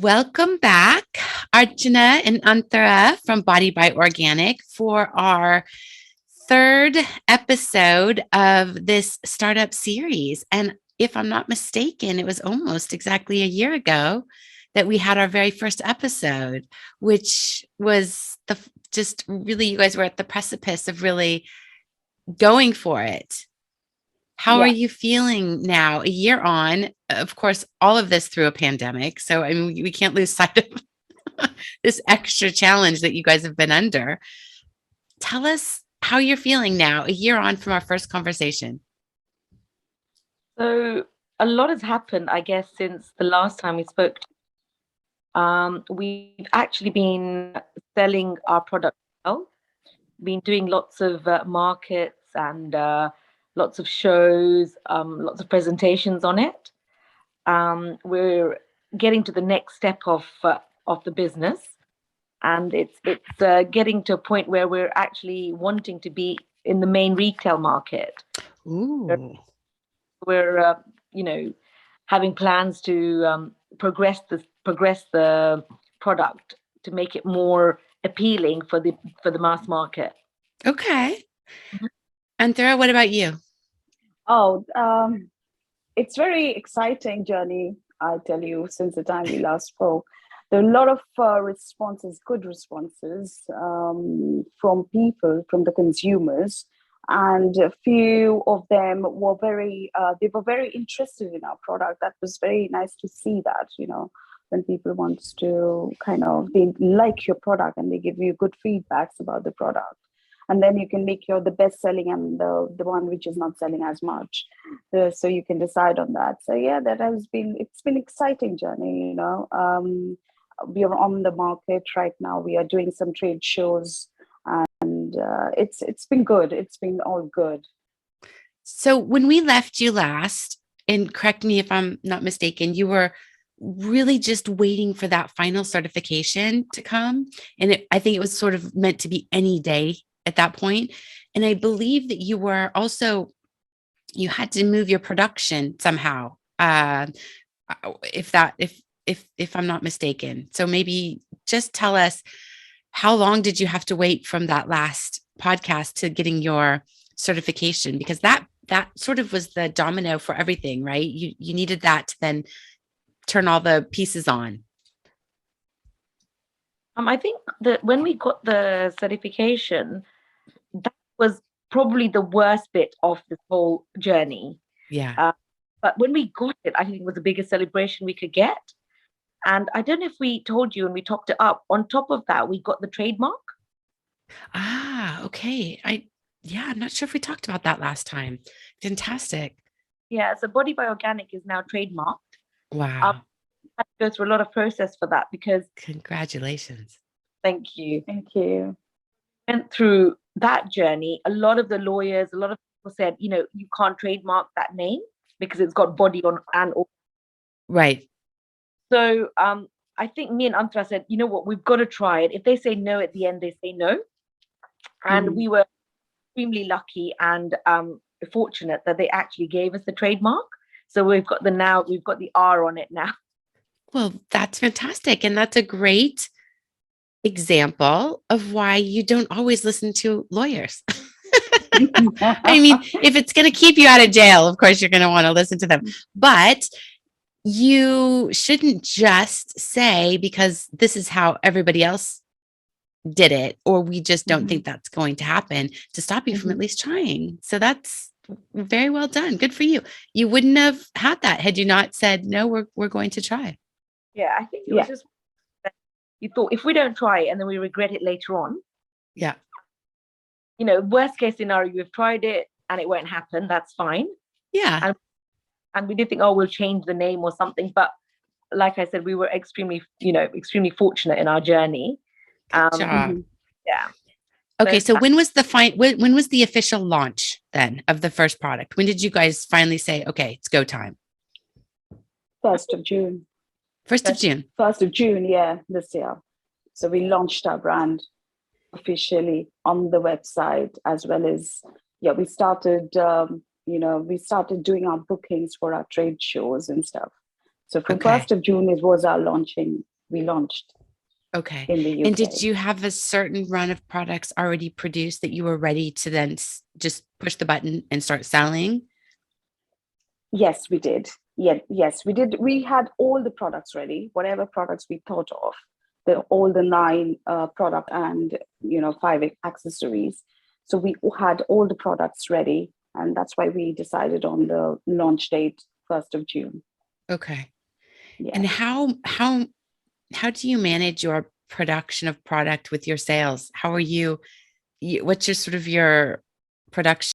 Welcome back, Archana and Antara from Body by Organic for our third episode of this startup series. And if I'm not mistaken, it was almost exactly a year ago that we had our very first episode, which was just really, you guys were at the precipice of really going for it. How are Yeah. you feeling now, a year on? Of course, all of this through a pandemic. So, I mean, we can't lose sight of this extra challenge that you guys have been under. Tell us how you're feeling now, a year on from our first conversation. So a lot has happened, I guess, since the last time we spoke. We've actually been selling our product well, been doing lots of markets and lots of shows, lots of presentations on it. We're getting to the next step of the business, and it's getting to a point where we're actually wanting to be in the main retail market. Ooh, We're having plans to progress the product to make it more appealing for the mass market. okay. Anthera, what about you? Oh, it's very exciting journey, I tell you, since the time we last spoke. There are a lot of responses, good responses from people, from the consumers, and a few of them were they were very interested in our product. That was very nice to see that, when people want to they like your product and they give you good feedbacks about the product. And then you can make the best selling and the one which is not selling as much. So you can decide on that. So yeah, it's been exciting journey. We are on the market right now. We are doing some trade shows, and it's been good. It's been all good. So, when we left you last, and correct me if I'm not mistaken, you were really just waiting for that final certification to come. And I think it was sort of meant to be any day at that point. And I believe that you had to move your production somehow. If I'm not mistaken. So maybe just tell us, how long did you have to wait from that last podcast to getting your certification? Because that sort of was the domino for everything, right? You needed that to then turn all the pieces on. I think that when we got the certification, that was probably the worst bit of this whole journey. Yeah. But when we got it, I think it was the biggest celebration we could get. And I don't know if we told you and we topped it up. On top of that, we got the trademark. Okay. I'm not sure if we talked about that last time. Fantastic. Yeah, so Body by Organic is now trademarked. Wow. I had to go through a lot of process for that because Congratulations. thank you. Thank you. Went through that journey. A lot of the lawyers, a lot of people said, you can't trademark that name because it's got body on and all. Right. So I think me and Antara said, you know what, we've got to try it. If they say no at the end, they say no. And we were extremely lucky and fortunate that they actually gave us the trademark. So we've got the R on it now. Well, that's fantastic. And that's a great example of why you don't always listen to lawyers. I mean, if it's going to keep you out of jail, of course, you're going to want to listen to them. But you shouldn't just say, because this is how everybody else did it, or we just don't think that's going to happen, to stop you from at least trying. So that's very well done. Good for you. You wouldn't have had that had you not said, no, we're going to try. Yeah, I think it was just, you thought if we don't try it and then we regret it later on. Yeah. Worst case scenario, you've tried it and it won't happen. That's fine. Yeah. And we did think, we'll change the name or something. But like I said, we were extremely fortunate in our journey. Good job. Yeah. Okay. So when was when was the official launch then of the first product? When did you guys finally say, okay, it's go time? 1st of June. 1st of June. 1st of June, yeah, this year. So we launched our brand officially on the website, as well as, we started, we started doing our bookings for our trade shows and stuff. So from 1st of June, it was our launching we launched Okay. in the UK. And did you have a certain run of products already produced that you were ready to then just push the button and start selling? Yes, we did. Yeah, yes, we did. We had all the products ready, whatever products we thought of, all the 9 product and 5 accessories. So we had all the products ready, and that's why we decided on the launch date, 1st of June. Okay. Yeah. And how do you manage your production of product with your sales? How are what's your sort of your production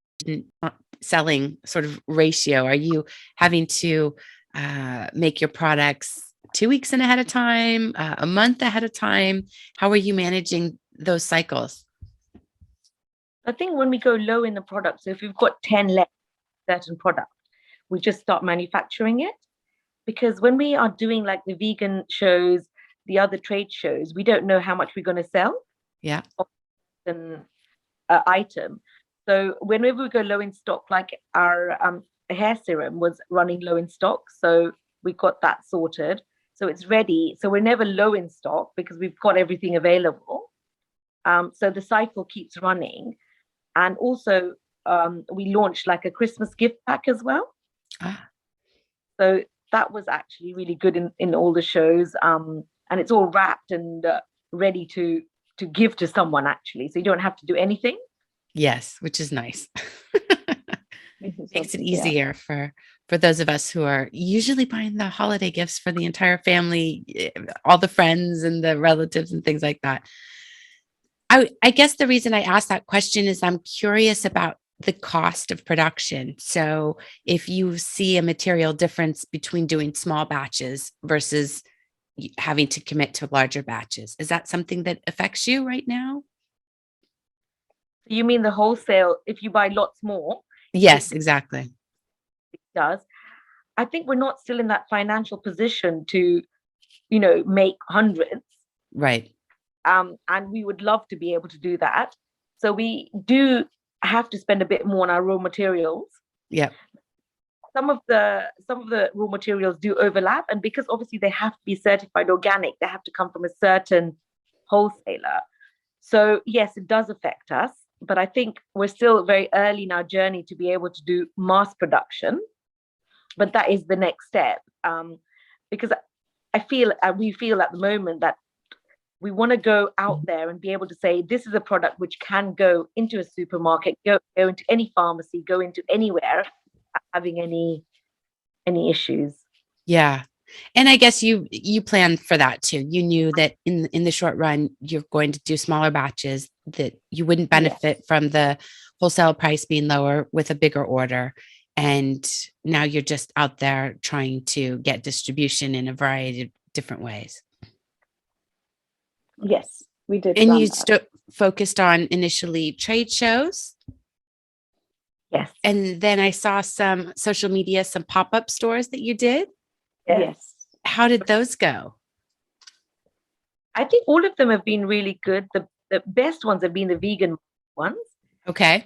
selling sort of ratio? Are you having to make your products 2 weeks ahead of time, a month ahead of time? How are you managing those cycles? I think when we go low in the product, so if we've got 10 left certain product, we just start manufacturing it. Because when we are doing like the vegan shows, the other trade shows, we don't know how much we're going to sell. Yeah. An item. So whenever we go low in stock, like our hair serum was running low in stock, so we got that sorted. So it's ready. So we're never low in stock because we've got everything available. So the cycle keeps running. And also we launched like a Christmas gift pack as well. So that was actually really good in all the shows. And it's all wrapped and ready to give to someone, actually. So you don't have to do anything. Yes, which is nice. Makes it easier for those of us who are usually buying the holiday gifts for the entire family, all the friends and the relatives and things like that. I guess the reason I asked that question is I'm curious about the cost of production. So if you see a material difference between doing small batches versus having to commit to larger batches, is that something that affects you right now? You mean the wholesale, if you buy lots more? Yes, exactly. It does. I think we're not still in that financial position to, make hundreds. Right. And we would love to be able to do that. So we do have to spend a bit more on our raw materials. Yeah. Some of the raw materials do overlap, and because obviously they have to be certified organic, they have to come from a certain wholesaler. So yes, it does affect us, but I think we're still very early in our journey to be able to do mass production. But that is the next step, because we feel at the moment that we want to go out there and be able to say, this is a product which can go into a supermarket, go into any pharmacy, go into anywhere, having any issues. Yeah. And I guess you planned for that too. You knew that in the short run, you're going to do smaller batches, that you wouldn't benefit from the wholesale price being lower with a bigger order. And now you're just out there trying to get distribution in a variety of different ways. Yes, we did. And you focused on initially trade shows. Yes. And then I saw some social media, some pop-up stores that you did. Yes. How did those go? I think all of them have been really good. The best ones have been the vegan ones. Okay.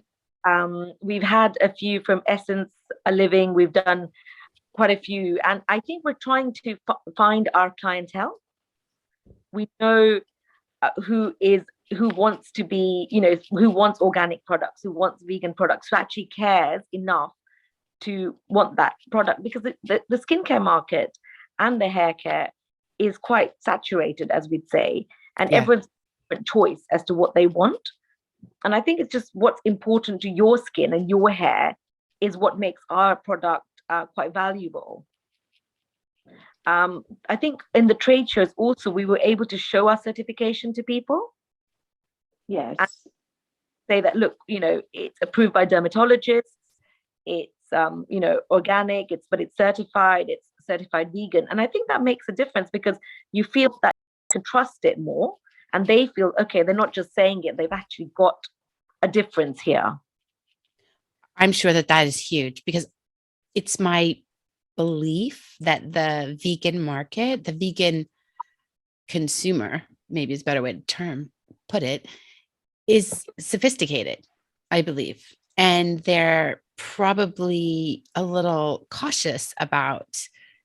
We've had a few from Essence Living. We've done quite a few. And I think we're trying to find our clientele. We know who wants to be, who wants organic products, who wants vegan products, who actually cares enough to want that product, because the skincare market and the hair care is quite saturated, as we'd say, and everyone's different choice as to what they want. And I think it's just what's important to your skin and your hair is what makes our product quite valuable. I think in the trade shows also, we were able to show our certification to people. Yes. And say that, look, it's approved by dermatologists, it's, organic, but it's certified vegan. And I think that makes a difference, because you feel that you can trust it more, and they feel, okay, they're not just saying it, they've actually got a difference here. I'm sure that is huge, because it's my belief that the vegan market, the vegan consumer, maybe is a better way to put it, is sophisticated, I believe. And they're probably a little cautious about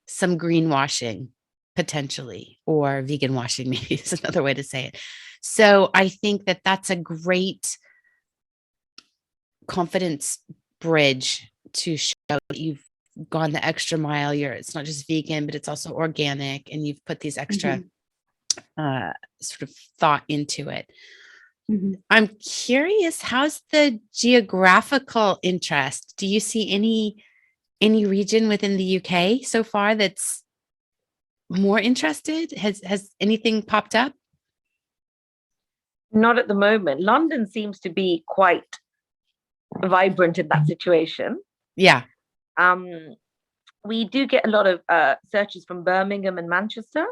some greenwashing potentially, or vegan washing, maybe is another way to say it. So I think that that's a great confidence bridge to show that you've gone the extra mile. It's not just vegan, but it's also organic, and you've put these extra sort of thought into it. I'm curious, how's the geographical interest? Do you see any region within the UK so far that's more interested? Has anything popped up? Not at the moment. London seems to be quite vibrant in that situation. Yeah. We do get a lot of searches from Birmingham and Manchester.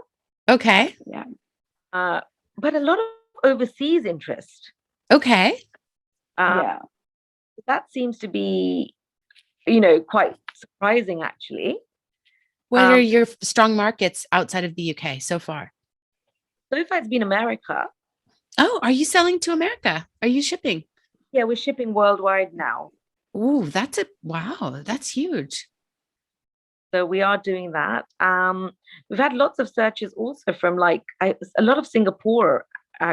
Okay. Yeah. But a lot of overseas interest. Okay. Yeah. That seems to be, quite surprising, actually. What are your strong markets outside of the UK so far? So far, it's been America. Oh, are you selling to America? Are you shipping? Yeah, we're shipping worldwide now. Ooh, wow, that's huge. So we are doing that. We've had lots of searches also from a lot of Singapore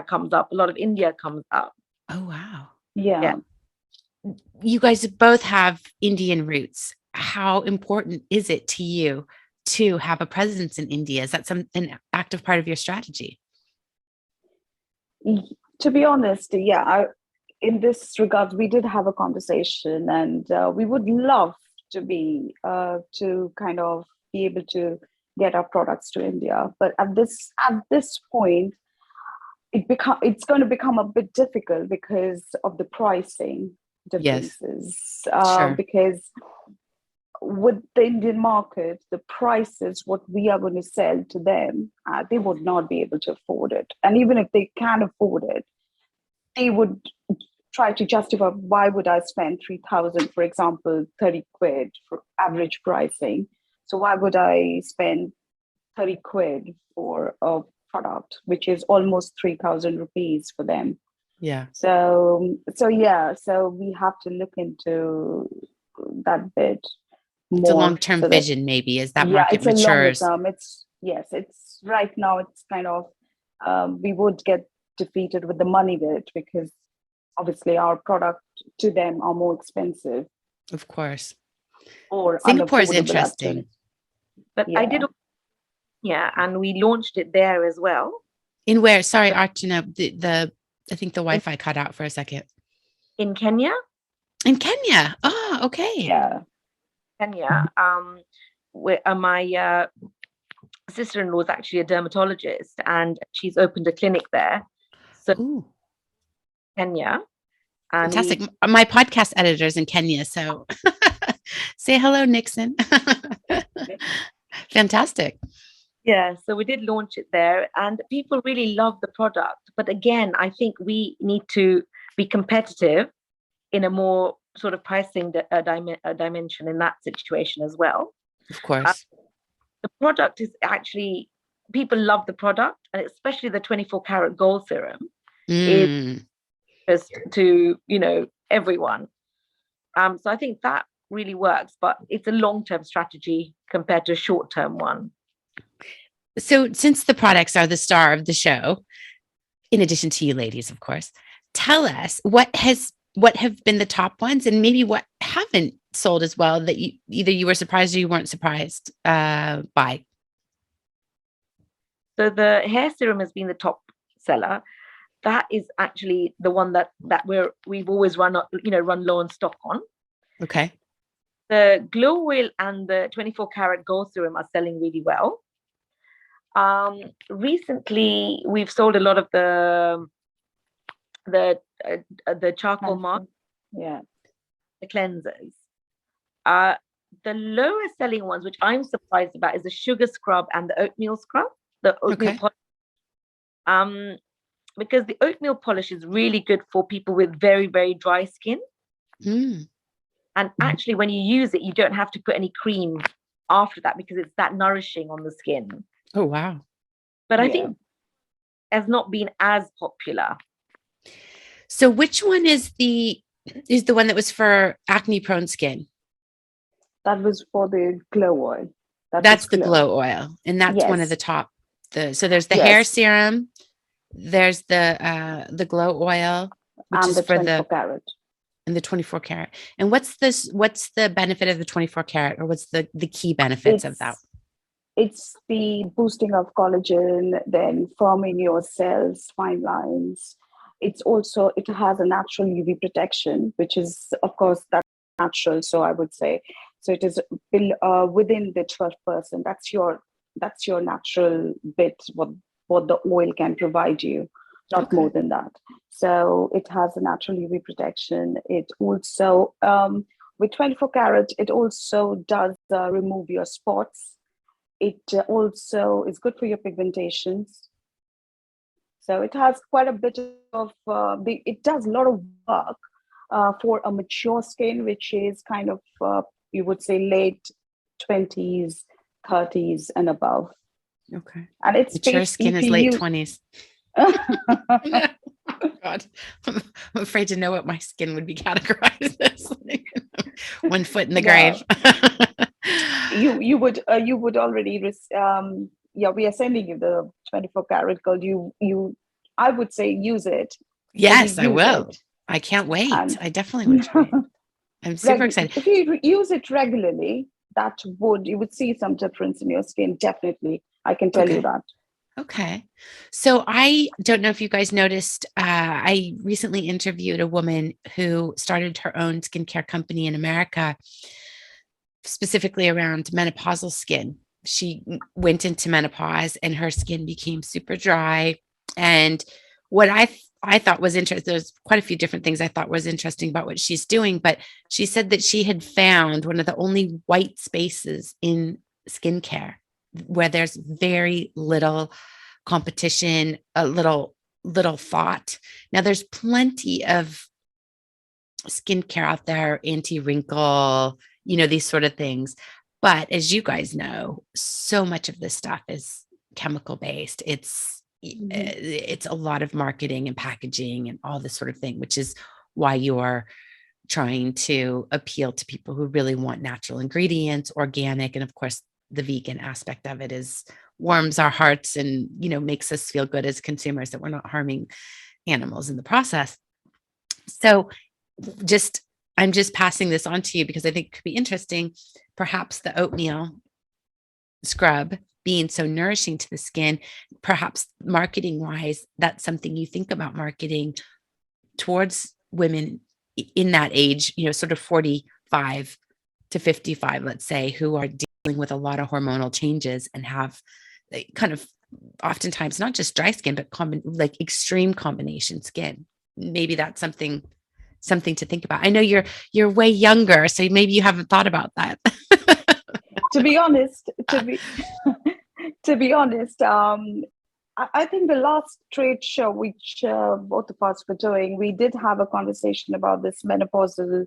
comes up, a lot of India comes up. Oh, wow. Yeah. You guys both have Indian roots. How important is it to you to have a presence in India? Is that an active part of your strategy? To be honest, yeah, in this regard, we did have a conversation, and we would love to be to kind of be able to get our products to India. But at this point, it's going to become a bit difficult because of the pricing differences. Sure. Because with the Indian market, the prices, what we are going to sell to them, they would not be able to afford it. And even if they can afford it, they would try to justify, why would I spend 3,000, for example, 30 quid for average pricing? So why would I spend 30 quid for a product, which is almost 3,000 rupees for them? Yeah. So we have to look into that bit more. It's a long-term so vision, maybe, as that market matures. It's right now, it's kind of, we would get defeated with the money bit, because obviously our product to them are more expensive. Of course. Or Singapore is unaffordable, interesting. actually. But Yeah. I did, and we launched it there as well. In where? Sorry, Archana, I think the Wi-Fi cut out for a second. In Kenya. In Kenya. Oh, okay. Yeah. Kenya. Where my sister-in-law is actually a dermatologist, and she's opened a clinic there. So Ooh. Kenya. And fantastic. My podcast editor is in Kenya, so say hello, Nixon. Fantastic. Yeah, so we did launch it there, and people really love the product. But again, I think we need to be competitive in a more sort of pricing dimension in that situation as well. Of course. The product is actually, people love the product, and especially the 24 karat gold serum is just to, everyone. So I think that really works, but it's a long-term strategy compared to a short-term one. So since the products are the star of the show, in addition to you ladies, of course, tell us what have been the top ones, and maybe what haven't sold as well, that either you were surprised or you weren't surprised by. So the hair serum has been the top seller. That is actually the one that we've always run low on stock on. Okay. The glow oil and the 24 karat gold serum are selling really well. Recently, we've sold a lot of the charcoal mask, the cleansers. The lowest selling ones, which I'm surprised about, is the sugar scrub and the oatmeal scrub. The oatmeal polish. Because the oatmeal polish is really good for people with very, very dry skin. And actually, when you use it, you don't have to put any cream after that, because it's that nourishing on the skin. Oh, wow. But I think it has not been as popular. So which one is the one that was for acne prone skin? That was for the glow oil. That's the glow oil. And that's one of Yes. the top. So there's the hair Yes. serum, there's the glow oil, which And is the for 24 karat. and the 24 karat. And what's the benefit of the 24 karat, or what's the key benefits of that? It's the boosting of collagen, then firming your cells, fine lines. It has a natural UV protection, which is, of course, that's natural. So I would say, so it is within the 12%. That's your natural bit, what the oil can provide you, not more than that. So it has a natural UV protection. It also, with 24 karat, it also does remove your spots. It also is good for your pigmentations. So it has quite a bit of, it does a lot of work for a mature skin, which is kind of, you would say, late 20s, 30s and above. Okay. And it's mature skin is late 20s. God, I'm afraid to know what my skin would be categorized as. One foot in the grave. You would already we are sending you the 24 karat gold. I would say use it. Yes, I will. I can't wait. I definitely would try it. I'm super excited. If you use it regularly, you would see some difference in your skin. Definitely. I can tell you that. Okay. So I don't know if you guys noticed, I recently interviewed a woman who started her own skincare company in America, specifically around menopausal skin. She went into menopause and her skin became super dry. And what I thought was interesting, there's quite a few different things I thought was interesting about what she's doing, but she said that she had found one of the only white spaces in skincare where there's very little competition, a little thought. Now there's plenty of skincare out there, anti-wrinkle, these sort of things. But as you guys know, so much of this stuff is chemical based. It's a lot of marketing and packaging and all this sort of thing, which is why you're trying to appeal to people who really want natural ingredients, organic, and of course the vegan aspect of it is warms our hearts and makes us feel good as consumers that we're not harming animals in the process. So I'm just passing this on to you because I think it could be interesting. Perhaps the oatmeal scrub being so nourishing to the skin, perhaps marketing wise, that's something you think about marketing towards women in that age, sort of 45 to 55, let's say, who are dealing with a lot of hormonal changes and have kind of oftentimes not just dry skin, but like extreme combination skin. Maybe that's something to think about. I know you're way younger, so maybe you haven't thought about that. To be honest, I think the last trade show, which both of us were doing, we did have a conversation about this menopausal,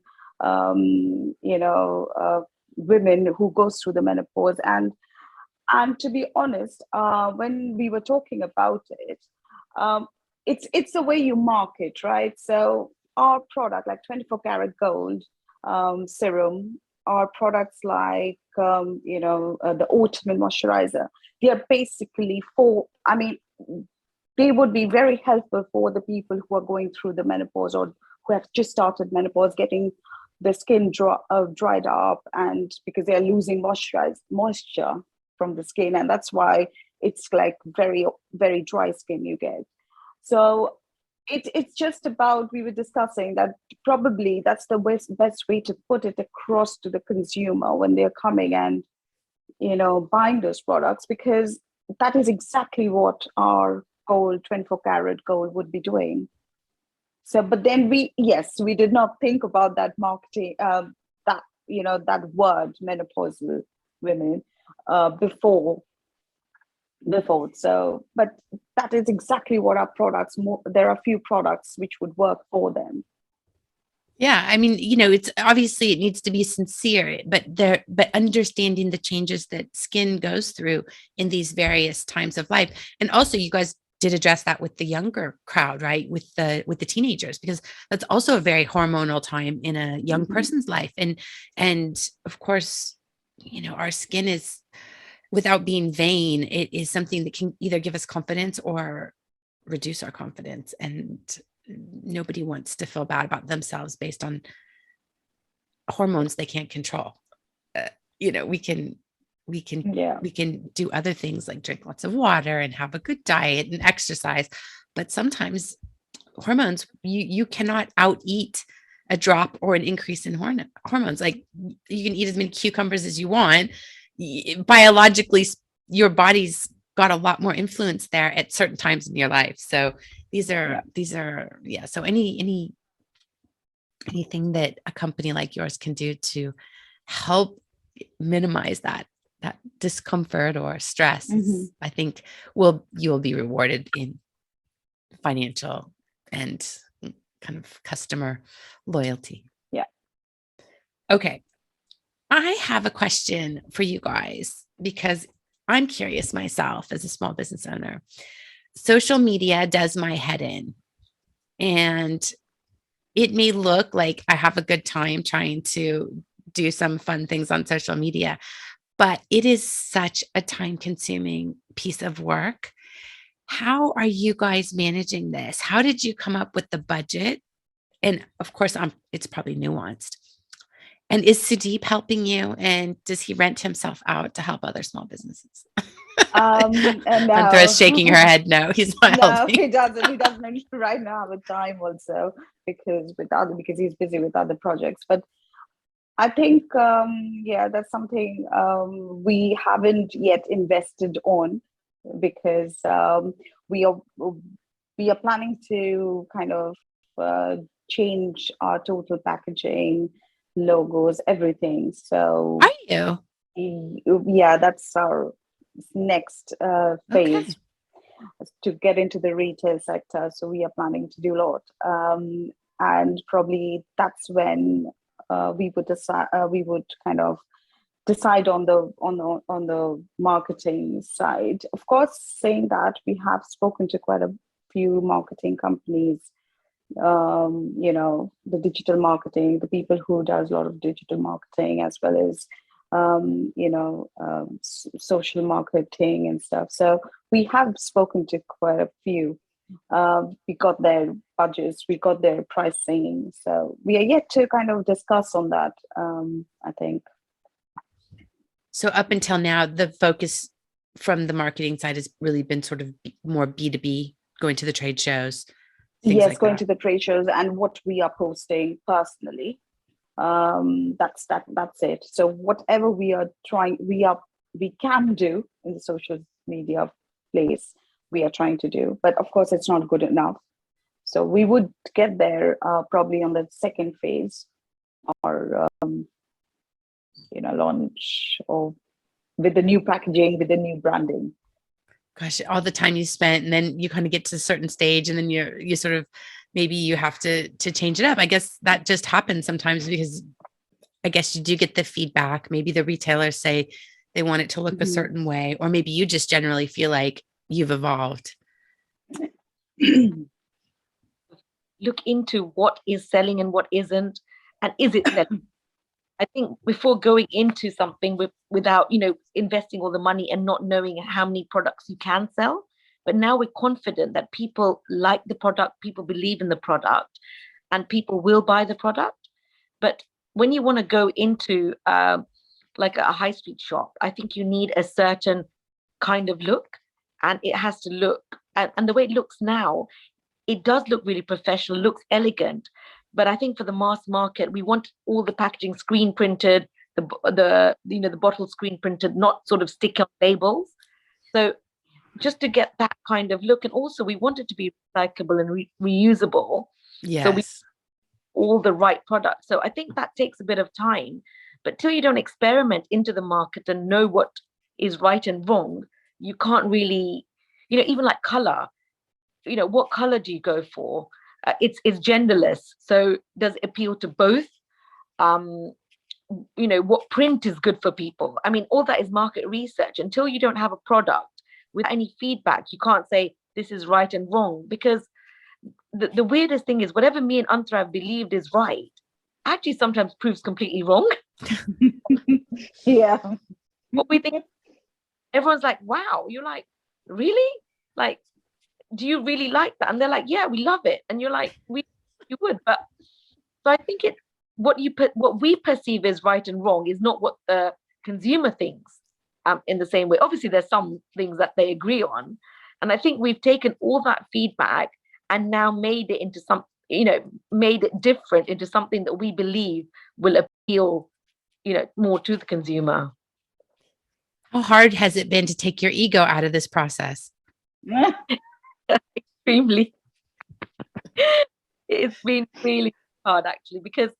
women who goes through the menopause. And to be honest, when we were talking about it, it's the way you market, right? So our product, like 24 karat gold serum, our products like the oatmeal moisturizer, they are basically they would be very helpful for the people who are going through the menopause or who have just started menopause, getting the skin dried up, and because they are losing moisture from the skin, and that's why it's like very, very dry skin you get. So it's just about, we were discussing that probably that's the best way to put it across to the consumer when they're coming and buying those products, because that is exactly what our gold, 24 karat gold, would be doing. So, but then we did not think about that marketing, that word menopausal women before. So, but that is exactly what our products, there are a few products which would work for them. Yeah, I mean, it's obviously it needs to be sincere, but understanding the changes that skin goes through in these various times of life. And also you guys did address that with the younger crowd, right? With the teenagers, because that's also a very hormonal time in a young person's life. And of course, our skin is without being vain, it is something that can either give us confidence or reduce our confidence. And nobody wants to feel bad about themselves based on hormones they can't control. We can do other things like drink lots of water and have a good diet and exercise. But sometimes hormones, you cannot out eat a drop or an increase in hormones. Like, you can eat as many cucumbers as you want. Biologically, your body's got a lot more influence there at certain times in your life. So these are so anything that a company like yours can do to help minimize that discomfort or stress, I think you'll be rewarded in financial and kind of customer loyalty. Yeah. Okay. I have a question for you guys, because I'm curious myself as a small business owner. Social media does my head in, and it may look like I have a good time trying to do some fun things on social media, but it is such a time-consuming piece of work. How are you guys managing this? How did you come up with the budget? And of course, it's probably nuanced. And is Sudeep helping you? And does he rent himself out to help other small businesses? No. Anthara's shaking her head. No, he's not helping. He doesn't. He doesn't right now have time also because he's busy with other projects. But I think that's something we haven't yet invested on, because we are planning to kind of change our total packaging, logos, everything. So are you? Yeah, that's our next phase to get into the retail sector. So we are planning to do a lot, and probably that's when we would decide. We would kind of decide on the marketing side. Of course, saying that, we have spoken to quite a few marketing companies. The digital marketing, the people who does a lot of digital marketing, as well as social marketing and stuff. So we have spoken to quite a few. We got their budgets, we got their pricing. So we are yet to kind of discuss on that, I think. So up until now, the focus from the marketing side has really been sort of more B2B, going to the trade shows. Yes, going to the trade shows and what we are posting personally. That's it. So whatever we can do in the social media place, we are trying to do. But of course, it's not good enough. So we would get there probably on the second phase, or launch, or with the new packaging, with the new branding. Gosh, all the time you spent, and then you kind of get to a certain stage, and then you sort of, maybe you have to change it up. I guess that just happens sometimes, because I guess you do get the feedback. Maybe the retailers say they want it to look a certain way, or maybe you just generally feel like you've evolved. Look into what is selling and what isn't, and is it selling? I think before going into something without, investing all the money and not knowing how many products you can sell. But now we're confident that people like the product, people believe in the product, and people will buy the product. But when you want to go into like a high street shop, I think you need a certain kind of look, and it has to look, and the way it looks now, it does look really professional, looks elegant. But I think for the mass market, we want all the packaging screen printed, the bottle screen printed, not sort of sticker labels. So just to get that kind of look, and also we want it to be recyclable and reusable. Yes. So we all the right products. So I think that takes a bit of time. But till you don't experiment into the market and know what is right and wrong, you can't really, even like color. What color do you go for? It's genderless, so does it appeal to both? What print is good for people? I mean, all that is market research. Until you don't have a product with any feedback, you can't say this is right and wrong, because the weirdest thing is, whatever me and Antara have believed is right actually sometimes proves completely wrong. Yeah. What we think everyone's like, wow. You're like, really? Like, do you really like that? And they're like, yeah, we love it. And you're like, you would. But so I think what we perceive as right and wrong is not what the consumer thinks, in the same way. Obviously, there's some things that they agree on. And I think we've taken all that feedback and now made it into made it different into something that we believe will appeal, more to the consumer. How hard has it been to take your ego out of this process? Extremely. It's been really hard, actually, because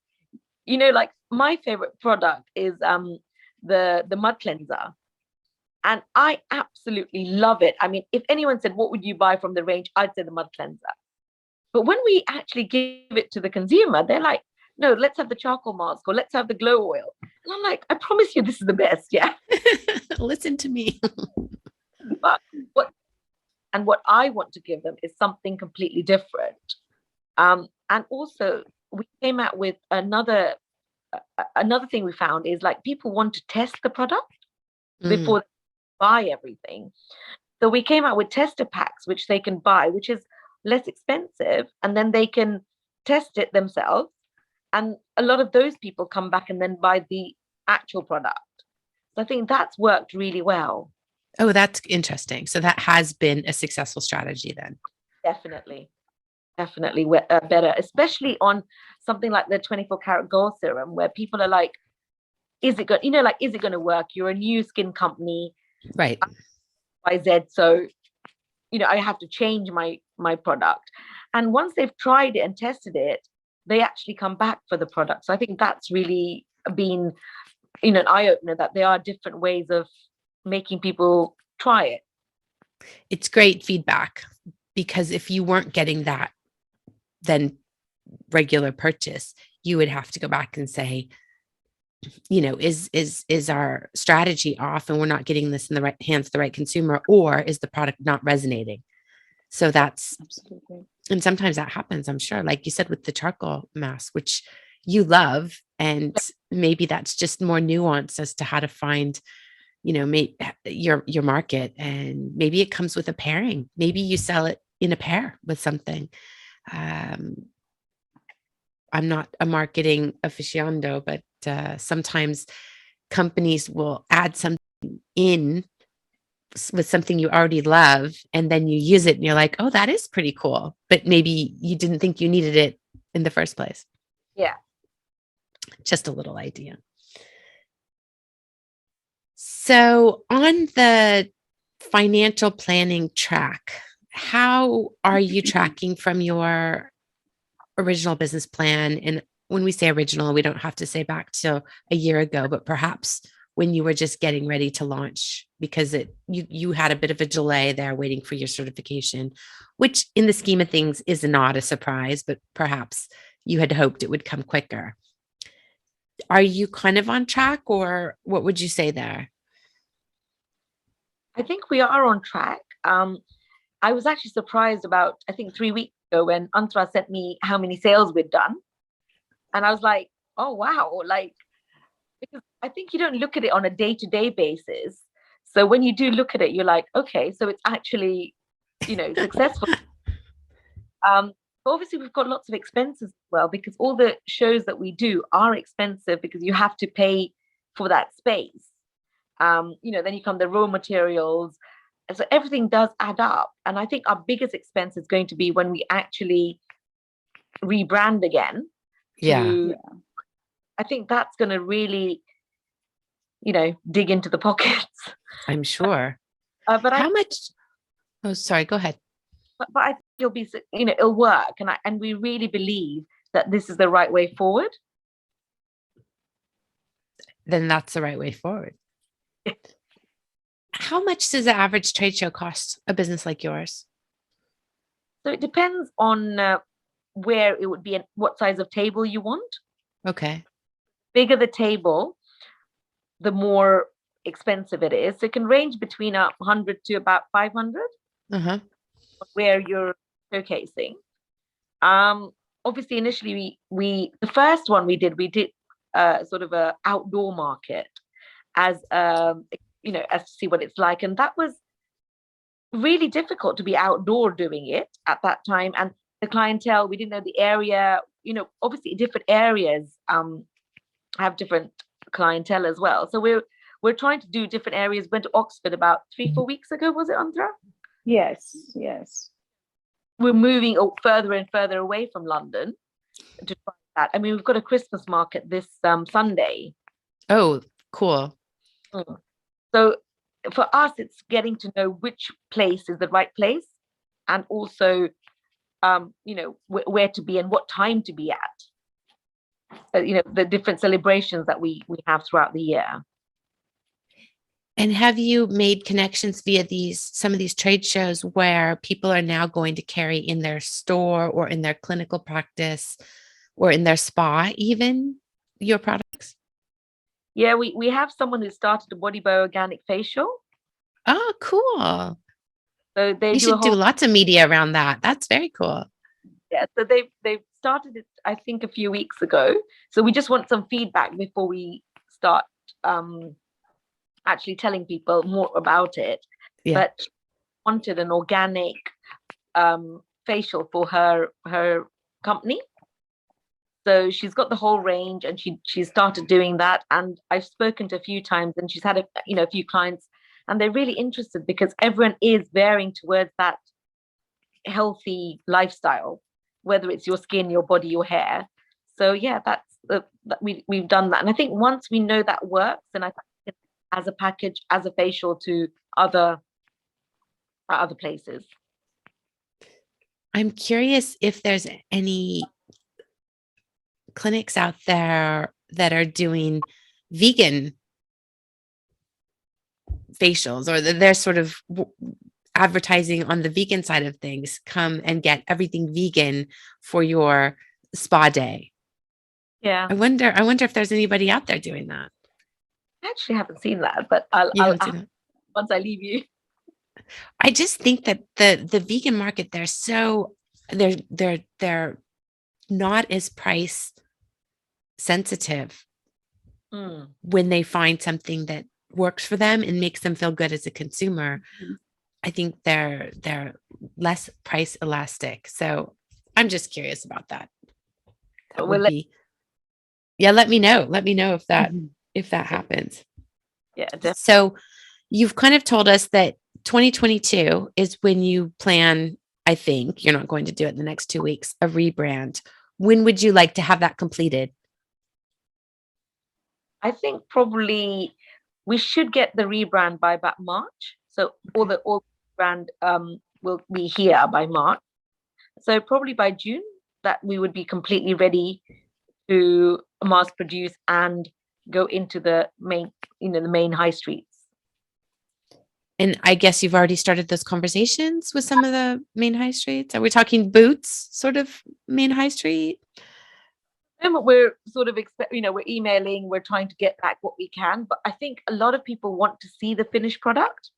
like my favorite product is the mud cleanser, and I absolutely love it. I mean, if anyone said what would you buy from the range, I'd say the mud cleanser. But when we actually give it to the consumer, they're like, no, let's have the charcoal mask, or let's have the glow oil. And I'm like, I promise you this is the best. Yeah. Listen to me. But what I want to give them is something completely different. And also we came out with another thing we found is, like, people want to test the product before they buy everything. So we came out with tester packs, which they can buy, which is less expensive, and then they can test it themselves. And a lot of those people come back and then buy the actual product. So I think that's worked really well. Oh, that's interesting. So that has been a successful strategy then. Definitely better, especially on something like the 24 karat gold serum, where people are like, is it good? Is it going to work? You're a new skin company, right? YZ. So, I have to change my product. And once they've tried it and tested it, they actually come back for the product. So I think that's really been, an eye-opener, that there are different ways of making people try it. It's great feedback, because if you weren't getting that, then regular purchase, you would have to go back and say, is our strategy off, and we're not getting this in the right hands of the right consumer, or is the product not resonating? So that's absolutely. And sometimes that happens, I'm sure, like you said, with the charcoal mask, which you love, and maybe that's just more nuance as to how to find, your market. And maybe it comes with a pairing. Maybe you sell it in a pair with something. I'm not a marketing aficionado, but sometimes companies will add something in with something you already love, and then you use it and you're like, oh, that is pretty cool. But maybe you didn't think you needed it in the first place. Yeah. Just a little idea. So on the financial planning track, how are you tracking from your original business plan? And when we say original, we don't have to say back to a year ago, but perhaps when you were just getting ready to launch, because you had a bit of a delay there waiting for your certification, which in the scheme of things is not a surprise, but perhaps you had hoped it would come quicker. Are you kind of on track, or what would you say there? I think we are on track. I was actually surprised about, I think 3 weeks ago, when Antara sent me how many sales we'd done. And I was like, oh, wow. Because I think you don't look at it on a day-to-day basis. So when you do look at it, you're like, okay, so it's actually, successful. But obviously we've got lots of expenses as well, because all the shows that we do are expensive, because you have to pay for that space. Then you come the raw materials. And so everything does add up. And I think our biggest expense is going to be when we actually rebrand again. Yeah. I think that's going to really, dig into the pockets. I'm sure. But how much? Oh, sorry. Go ahead. But I think it'll work. And we really believe that this is the right way forward. Then that's the right way forward. How much does the average trade show cost a business like yours? So it depends on where it would be and what size of table you want. Okay. Bigger the table, the more expensive it is. So it can range between 100 to about 500. Where you're showcasing. Obviously, initially we the first one we did sort of a outdoor market as as to see what it's like. And that was really difficult to be outdoor doing it at that time. And the clientele, we didn't know the area, obviously different areas have different clientele as well. So we're trying to do different areas. Went to Oxford about 3-4 weeks ago, was it, Andra? Yes. We're moving further and further away from London to try that. I mean, we've got a Christmas market this Sunday. Oh, cool. So for us, it's getting to know which place is the right place, and also, where to be and what time to be at. The different celebrations that we have throughout the year. And have you made connections via some of these trade shows where people are now going to carry in their store or in their clinical practice or in their spa, even your products? Yeah, we have someone who started a body bioorganic facial. Oh, cool. So they should do lots of media around that. That's very cool. Yeah, so they've started it, I think, a few weeks ago. So we just want some feedback before we start actually telling people more about it. Yeah. But she wanted an organic facial for her company. So she's got the whole range, and she started doing that. And I've spoken to a few times, and she's had a few clients, and they're really interested because everyone is veering towards that healthy lifestyle, whether it's your skin, your body, your hair. So yeah, we've done that. And I think once we know that works, then I think as a package, as a facial to other places. I'm curious if there's any clinics out there that are doing vegan facials, or they're sort of advertising on the vegan side of things. Come and get everything vegan for your spa day. Yeah. I wonder if there's anybody out there doing that. I actually haven't seen that, but I'll once I leave you. I just think that the vegan market, they're not as price sensitive when they find something that works for them and makes them feel good as a consumer. I think they're less price elastic. So I'm just curious about that. Let me know. Let me know if that happens. Yeah, definitely. So you've kind of told us that 2022 is when you plan, I think you're not going to do it in the next 2 weeks, a rebrand. When would you like to have that completed? I think probably we should get the rebrand by about March. So all the brand will be here by March. So probably by June that we would be completely ready to mass produce and go into the main high streets. And I guess you've already started those conversations with some of the main high streets. Are we talking Boots, sort of main high street? We're sort of we're emailing, we're trying to get back what we can, but I think a lot of people want to see the finished product.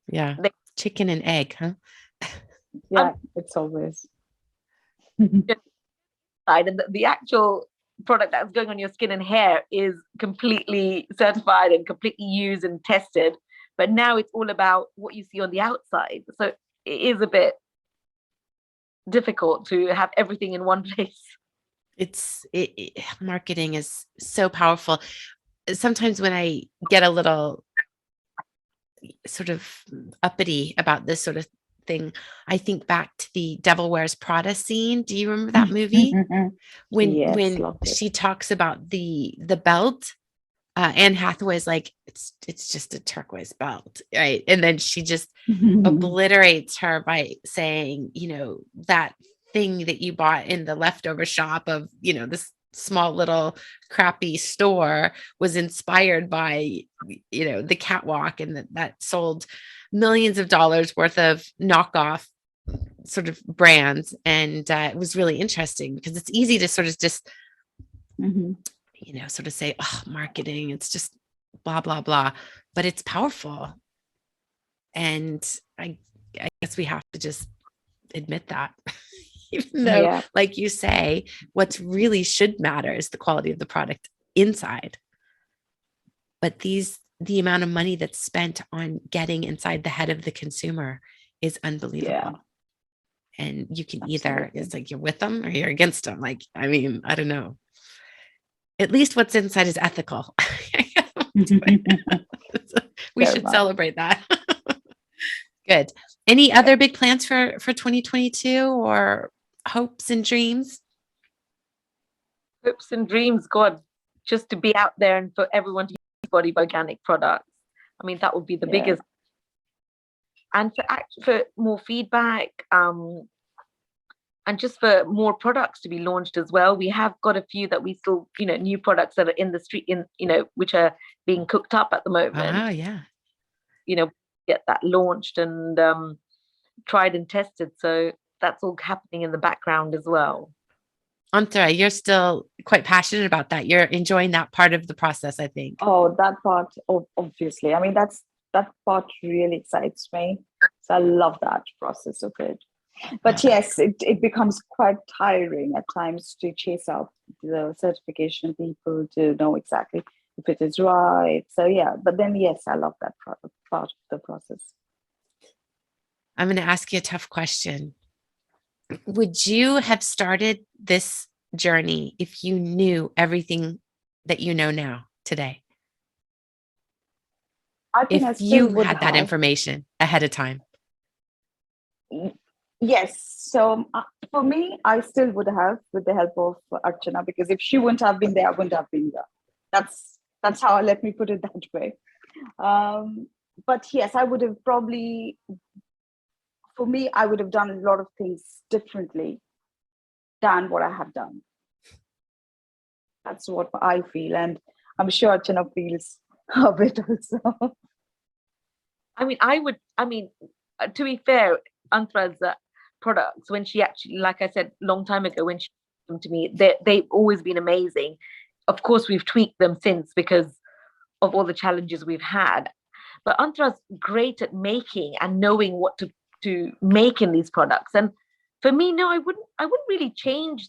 Yeah, chicken and egg, huh? Yeah, it's always. And the actual product that's going on your skin and hair is completely certified and completely used and tested. But now it's all about what you see on the outside. So it is a bit difficult to have everything in one place. Marketing is so powerful. Sometimes when I get a little sort of uppity about this sort of thing, I think back to the Devil Wears Prada scene. Do you remember that movie? When she talks about the belt, Anne Hathaway's like, it's just a turquoise belt, right? And then she just obliterates her by saying, that thing that you bought in the leftover shop of, this small little crappy store was inspired by, the catwalk, and that sold millions of dollars worth of knockoff sort of brands. And it was really interesting because it's easy to sort of just, sort of say, oh, marketing, it's just blah, blah, blah, but it's powerful. And I guess we have to just admit that. Even though, like you say, what's really should matter is the quality of the product inside. But these the amount of money that's spent on getting inside the head of the consumer is unbelievable. Yeah. And you can Absolutely. it's like you're with them or you're against them. Like, I mean, I don't know. At least what's inside is ethical. We Very should much. celebrate that. Good. Any other big plans for 2022 or hopes and dreams? Hopes and dreams, God, just to be out there and for everyone to use body organic products. I mean, that would be the Yeah. biggest. And for more feedback, and just for more products to be launched as well. We have got a few that we still, new products that are in the street, which are being cooked up at the moment. Ah, yeah. Get that launched and tried and tested. So that's all happening in the background as well. Antara, you're still quite passionate about that. You're enjoying that part of the process, I think. Oh, that part, obviously. I mean, that part really excites me. So I love that process of it. But yes, it becomes quite tiring at times to chase up the certification people to know exactly if it is right. So yeah, but then yes, I love that part of the process. I'm going to ask you a tough question. Would you have started this journey if you knew everything that you know now today? I think I If still you would had that have. information ahead of time. Yes. So for me, I still would have with the help of Archana, because if she wouldn't have been there, I wouldn't have been there. That's how, let me put it that way. But yes, I would have probably, for me, I would have done a lot of things differently than what I have done. That's what I feel. And I'm sure Archana feels a bit also. I mean, to be fair, Antara's products, when she actually, like I said, long time ago, when she came to me, they've always been amazing. Of course, we've tweaked them since because of all the challenges we've had. But Antara's great at making and knowing what to make in these products. And for me, no, I wouldn't really change.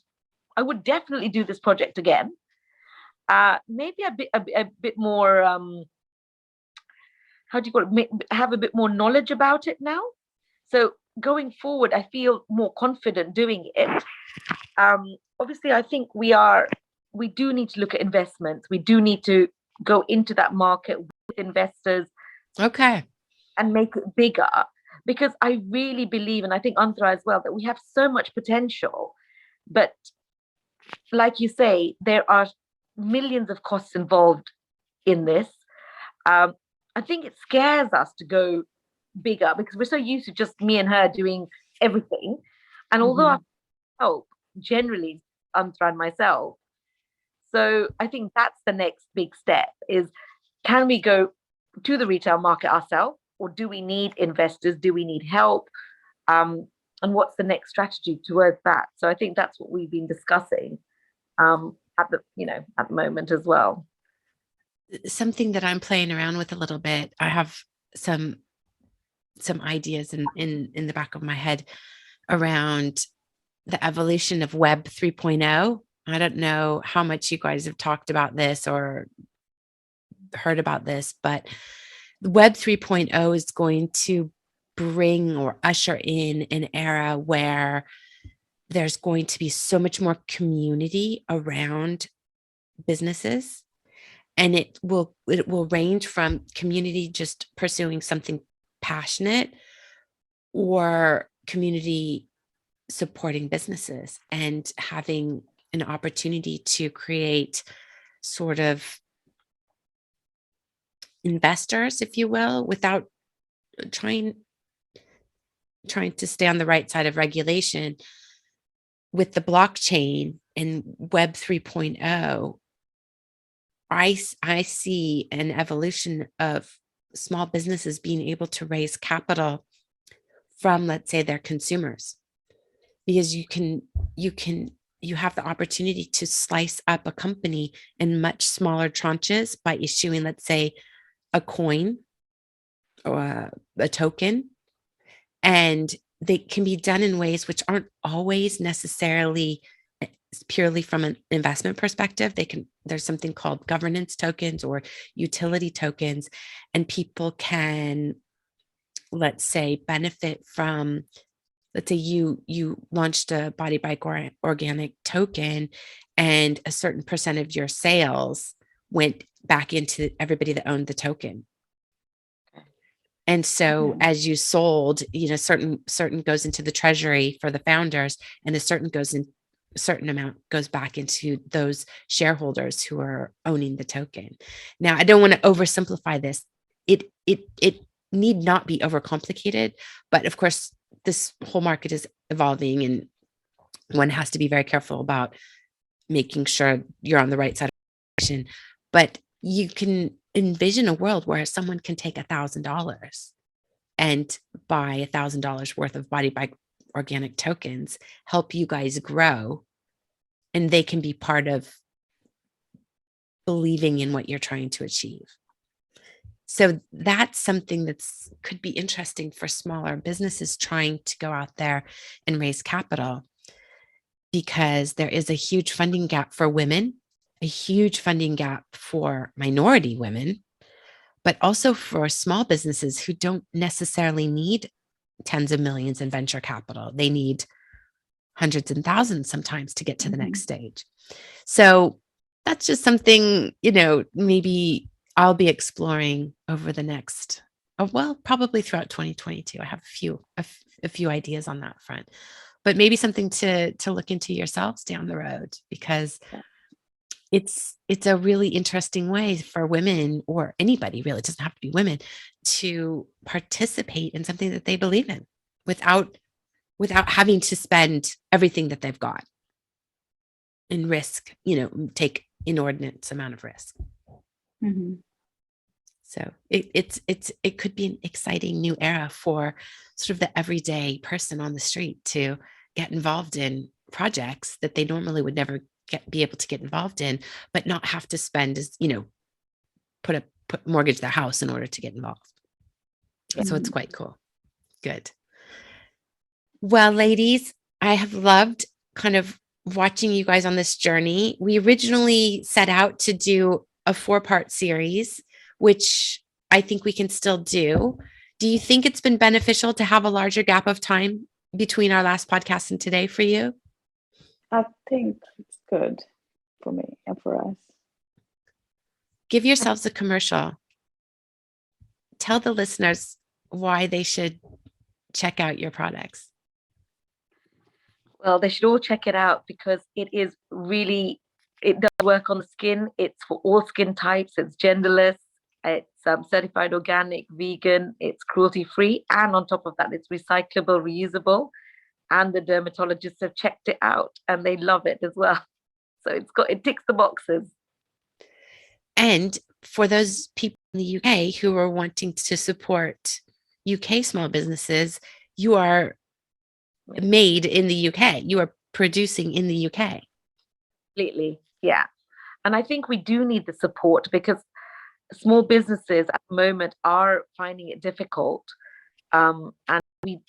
I would definitely do this project again. Maybe a bit more. How do you call it? Have a bit more knowledge about it now. So going forward, I feel more confident doing it. Obviously, I think we do need to look at investments. We do need to go into that market with investors. Okay. And make it bigger, because I really believe, and I think Antara as well, that we have so much potential. But like you say, there are millions of costs involved in this. I think it scares us to go bigger because we're so used to just me and her doing everything. And although I help generally Antara and myself, so I think that's the next big step is, can we go to the retail market ourselves, or do we need investors? Do we need help? And what's the next strategy towards that? So I think that's what we've been discussing at the moment as well. Something that I'm playing around with a little bit. I have some ideas in the back of my head around the evolution of Web 3.0. I don't know how much you guys have talked about this or heard about this, but Web 3.0 is going to bring or usher in an era where there's going to be so much more community around businesses. And it will range from community just pursuing something passionate, or community supporting businesses and having an opportunity to create sort of investors, if you will, without trying to stay on the right side of regulation. With the blockchain and Web 3.0, I see an evolution of small businesses being able to raise capital from, let's say, their consumers, because you have the opportunity to slice up a company in much smaller tranches by issuing, let's say, a coin or a token, and they can be done in ways which aren't always necessarily purely from an investment perspective. There's something called governance tokens or utility tokens, and people can, let's say, benefit from, let's say you launched a Body by Organic token, and a certain percent of your sales went back into everybody that owned the token. And so as you sold, certain goes into the treasury for the founders, and a certain amount goes back into those shareholders who are owning the token. Now, I don't want to oversimplify this. It need not be overcomplicated, but of course, this whole market is evolving, and one has to be very careful about making sure you're on the right side of the equation. But you can envision a world where someone can take $1,000 and buy $1,000 worth of Body by Organic tokens, help you guys grow, and they can be part of believing in what you're trying to achieve. So that's something could be interesting for smaller businesses trying to go out there and raise capital, because there is a huge funding gap for women, a huge funding gap for minority women, but also for small businesses who don't necessarily need tens of millions in venture capital. They need hundreds and thousands sometimes to get to the next stage. So that's just something, maybe I'll be exploring over the next, probably throughout 2022. I have a few ideas on that front, but maybe something to look into yourselves down the road, because it's a really interesting way for women, or anybody really, it doesn't have to be women, to participate in something that they believe in without having to spend everything that they've got and risk, take inordinate amount of risk. So it could be an exciting new era for sort of the everyday person on the street to get involved in projects that they normally would never be able to get involved in, but not have to spend, put mortgage their house in order to get involved. So it's quite cool. Good. Well, ladies, I have loved kind of watching you guys on this journey. We originally set out to do a 4-part series, which I think we can still do. Do you think it's been beneficial to have a larger gap of time between our last podcast and today for you? I think it's good for me and for us. Give yourselves a commercial. Tell the listeners why they should check out your products. Well, they should all check it out, because it does work on the skin. It's for all skin types. It's genderless. It's certified organic, vegan. It's cruelty-free. And on top of that, it's recyclable, reusable. And the dermatologists have checked it out and they love it as well. So it ticks the boxes. And for those people in the UK who are wanting to support UK small businesses, you are made in the UK. You are producing in the UK. Completely. Yeah. And I think we do need the support, because small businesses at the moment are finding it difficult. And we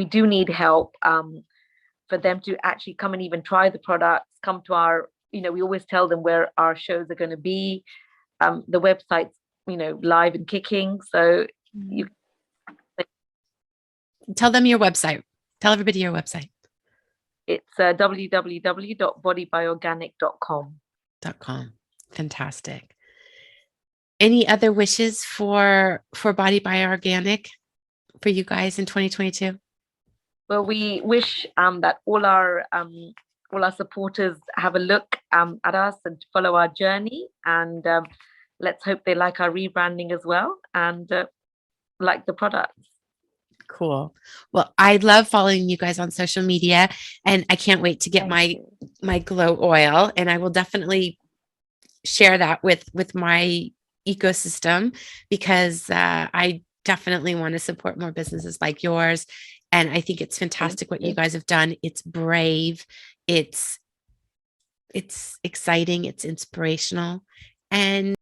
do need help for them to actually come and even try the products, come to our, we always tell them where our shows are going to be. The website's, live and kicking. So you tell them your website. Tell everybody your website. It's www.bodybyorganic.com. Fantastic. Any other wishes for Body by Organic for you guys in 2022? Well, we wish that all our supporters have a look at us and follow our journey, and let's hope they like our rebranding as well, and like the products. Cool. Well, I love following you guys on social media, and I can't wait to get my glow oil, and I will definitely share that with my ecosystem, because I definitely want to support more businesses like yours. And I think it's fantastic what you guys have done. It's brave. It's exciting. It's inspirational. And